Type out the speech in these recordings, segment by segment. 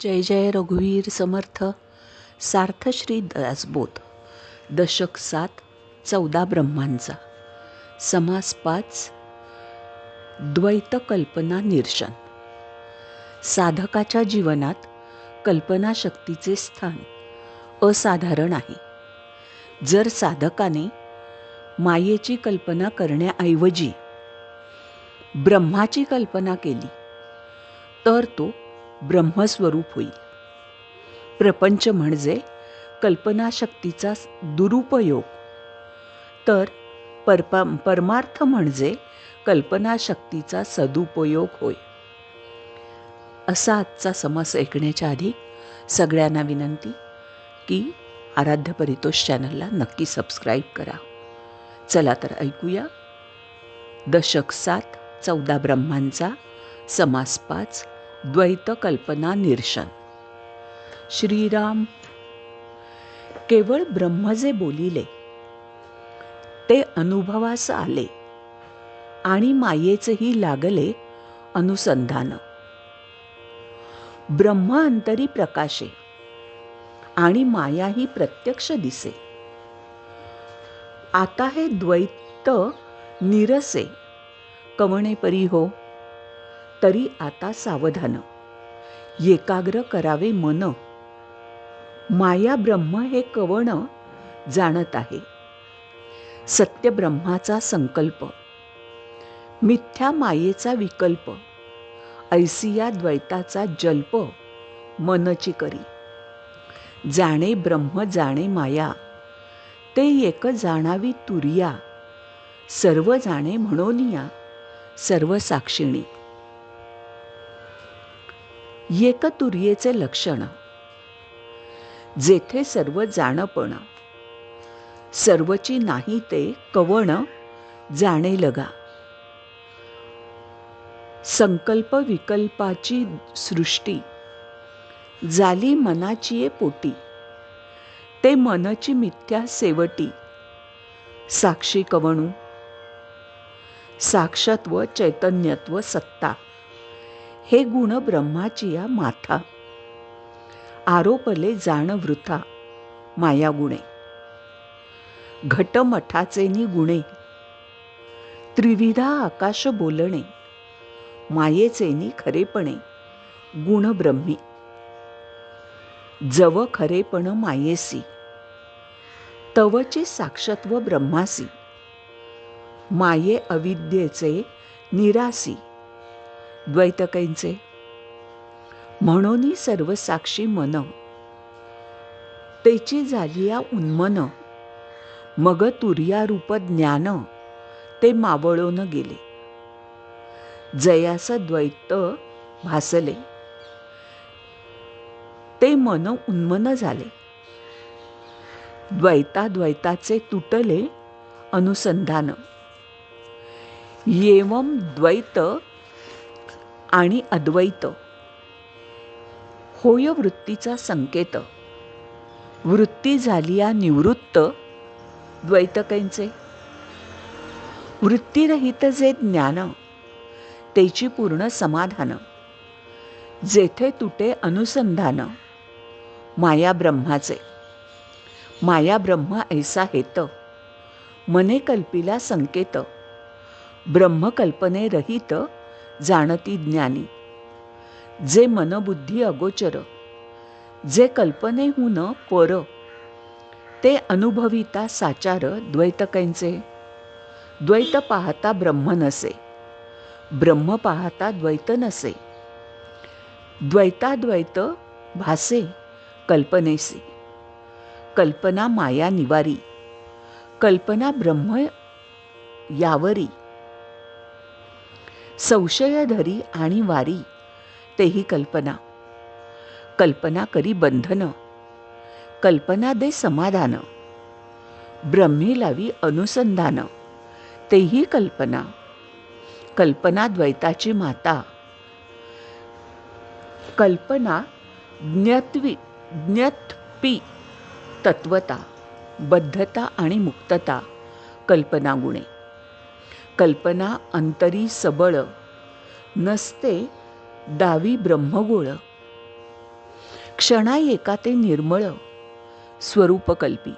जय जय रघुवीर समर्थ. सार्थ श्री दासबोध. दशक 7. 14 ब्रह्मांचा. समास 5. द्वैत कल्पना निरशन. साधकाच्या जीवनात कल्पनाशक्तीचे स्थान असाधारण आहे. जर साधकाने मायेची कल्पना करण्याऐवजी ब्रह्माची कल्पना केली तर तो ब्रह्मस्वरूप होईल. प्रपंच म्हणजे कल्पनाशक्तीचा दुरुपयोग, तर परमार्थ म्हणजे कल्पनाशक्तीचा सदुपयोग होय. असा आजचा समास ऐकण्याच्या आधी सगळ्यांना विनंती की आराध्य परितोष चॅनलला नक्की सबस्क्राईब करा. चला तर ऐकूया. दशक 7. 14 ब्रह्मांचा. समास 5. द्वैत कल्पना निरशन. श्रीराम. केवळ ब्रह्म जे बोलिले ते अनुभवास आले आणि मायेचेही लागले अनुसंधान. ब्रह्म अंतरी प्रकाशे आणि माया ही प्रत्यक्ष दिसे. आता हे द्वैत निरसे कवणे परी हो. तरी आता सावधान एकाग्र करावे मन. माया ब्रह्म हे कवण जाणत आहे. सत्य ब्रह्माचा संकल्प, मिथ्या मायेचा विकल्प. ऐसिया द्वैताचा जल्प मनची करी. जाणे ब्रह्म जाणे माया, ते एक जाणावी तुर्या. सर्व जाणे म्हणोनिया सर्व साक्षिणी. एक तुर्येचे लक्षण, जेथे सर्व जाणपण. सर्वची नाही ते कवण जाणे लगा. संकल्प विकल्पाची सृष्टी झाली मनाची ये पोटी. ते मनची मिथ्या सेवटी साक्षी कवणू. साक्षत्व चैतन्यत्व सत्ता हे गुण ब्रह्माची या माथा. आरोपले जाण वृथा माया गुणे. घटमठाचेनी गुणे त्रिविधा आकाश बोलणे. मायेचेनी खरेपणे गुण ब्रह्मी. जव खरेपण मायेसी, तवचे साक्षत्व ब्रह्मासी. माये अविद्येचे निरासी द्वैतकैंचे. म्हणून सर्व साक्षी मन, तेची झालिया उन्मन. मग तुर्यारूप ज्ञान ते मावळून गेले. जयास द्वैत भासले, ते मन उन्मन झाले. द्वैताद्वैताचे तुटले अनुसंधान. येवम द्वैत आणि अद्वैत होय वृत्तीचा संकेत. वृत्ती झालिया निवृत्त द्वैतकैंचे. वृत्तीरहित जे ज्ञान, तेची पूर्ण समाधान. जेथे तुटे अनुसंधान माया ब्रह्माचे. माया ब्रह्म ऐसा हेत, मने कल्पिला संकेत. ब्रह्मकल्पने रहित जाणती ज्ञानी. जे मनबुद्धी अगोचर, जे कल्पनेहून पर. ते अनुभविता साचार द्वैतकैंचे. द्वैत पाहता ब्रह्म नसे, ब्रह्म पाहता द्वैत नसे. द्वैताद्वैत भासे कल्पनेसी. कल्पना माया निवारी, कल्पना ब्रह्म यावरी. संशय धरी आणि वारी, तेही कल्पना. कल्पना करी बंधन, कल्पना दे समाधान. ब्रह्मी लावी अनुसंधान, तेही कल्पना. कल्पना द्वैताची माता. कल्पना ज्ञत्वी तत्वता, बद्धता आणि मुक्तता कल्पना गुणे. कल्पना अंतरी सबळ, नसते दावी ब्रह्मगोळ. क्षणा एका ते निर्मळ स्वरूपकल्पी,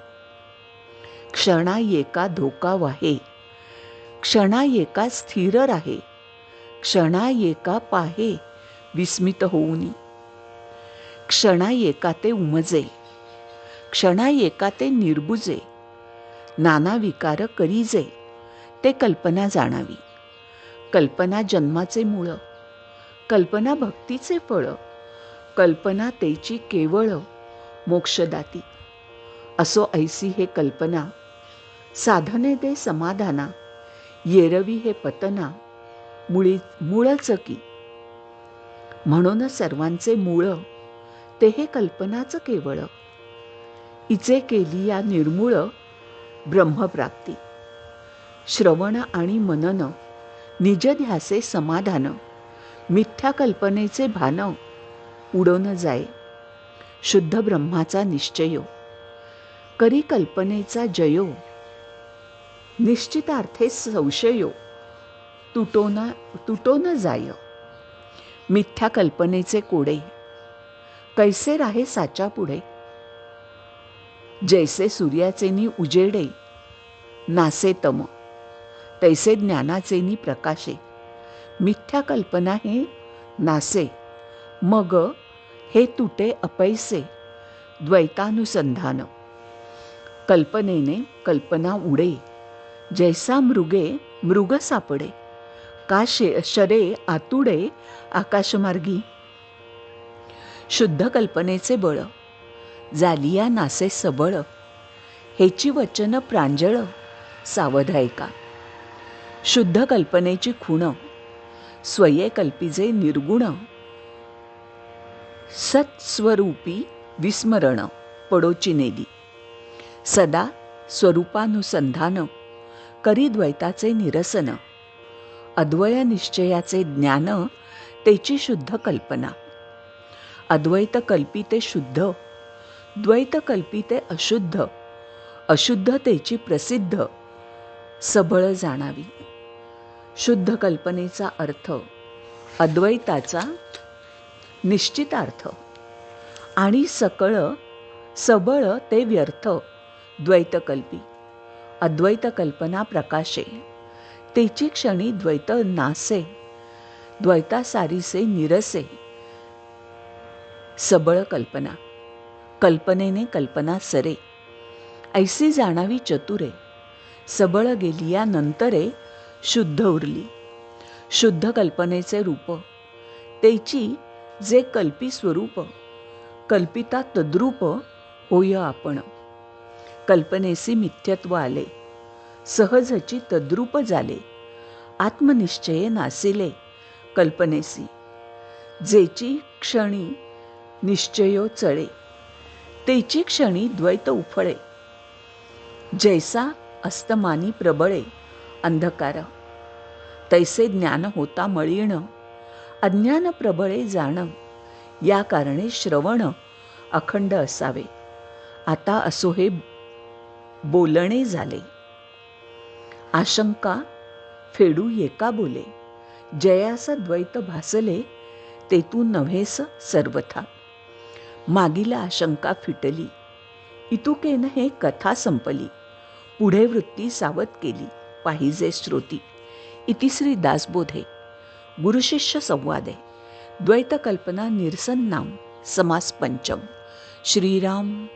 क्षणा एका धोका वाहे, क्षणा एका स्थिर राहे, क्षणा एका पाहे विस्मित होऊनी, क्षणा एका ते उमजे, क्षणा एका ते निर्बुजे, नाना विकार करीजे ते कल्पना जाणावी, कल्पना जन्माचे मूळ, कल्पना भक्तीचे फळ, कल्पना तेची केवळ मोक्षदाती, असो ऐसी हे कल्पना, साधने दे समाधाना, येरवी हे पतना, मूळच की. म्हणून सर्वांचे मूळ ते हे कल्पनाच केवळ, इचे केली या निर्मूळ ब्रह्मप्राप्ती. श्रवण आणि मनन, निजध्यासे समाधान, मिथ्या कल्पनेचे भान उडून जाय, शुद्ध ब्रह्माचा निश्चयो, करी कल्पनेचा जयो, निश्चितार्थे संशयो तुटोन जाय, मिथ्या कल्पनेचे कोडे, कैसे राहे साच्या पुढे, जैसे सूर्याचेनी उजेडे, नासे तम, तैसे ज्ञानाचेनी प्रकाशे, मिथ्या कल्पना हे नासे, मग हे तुटे अपैसे द्वैतानुसंधान, कल्पनेने कल्पना उडे, जैसा मृगे मृग सापडे, का शरे आतुडे आकाशमार्गी, शुद्ध कल्पनेचे बळ, जालिया नासे सबळ, हेची वचन प्रांजळ सावध ऐका, शुद्ध कल्पनेची खुण, स्वये कल्पिजे निर्गुण, सत्स्वरूपी विस्मरण पडोची नेली, सदा स्वरूपानुसंधान, करी द्वैताचे निरसन, अद्वय निश्चयाचे ज्ञान तेची शुद्ध कल्पना, अद्वैत कल्पिते शुद्ध, द्वैत कल्पिते अशुद्ध, अशुद्धतेची प्रसिद्ध सबळ जाणावी, शुद्ध कल्पनेचा अर्थ, अद्वैताचा निश्चितार्थ, आणि सकळ सबळ ते व्यर्थ द्वैतकल्पी, अद्वैत कल्पना प्रकाशे, तेची क्षणी द्वैत नासे, द्वैतासारीसे निरसे, सबळ कल्पना, कल्पनेने कल्पना सरे, ऐसी जाणावी चतुरे, सबळ गेलिया नंतरे शुद्ध उरली, शुद्ध कल्पनेचे रूप, तेची जे कल्पी स्वरूप, कल्पिता तद्रूप होय आपण, कल्पनेसी मिथ्यत्व आले, सहजची तद्रूप झाले, आत्मनिश्चये नासिले कल्पनेसी, जेची क्षणी निश्चयो चळे, तेची क्षणी द्वैत उफळे, जैसा अस्तमानी प्रबळे अंधकार, तैसे ज्ञान होता मळीण, अज्ञान प्रबळे जाण, या कारणे श्रवण अखंड असावे, आता असो हे बोलणे झाले, आशंका फेडू एका बोले, जयास द्वैत भासले, तेतू नव्हेस सर्वथा, मागीला आशंका फिटली, इतुकेन हे कथा संपली, पुढे वृत्ती सावध केली, पाहिजे श्रोती, इतिश्री दासबोधे, गुरुशिष्य संवादे, द्वैत कल्पना निरसन नाम, समास पंचम. श्रीराम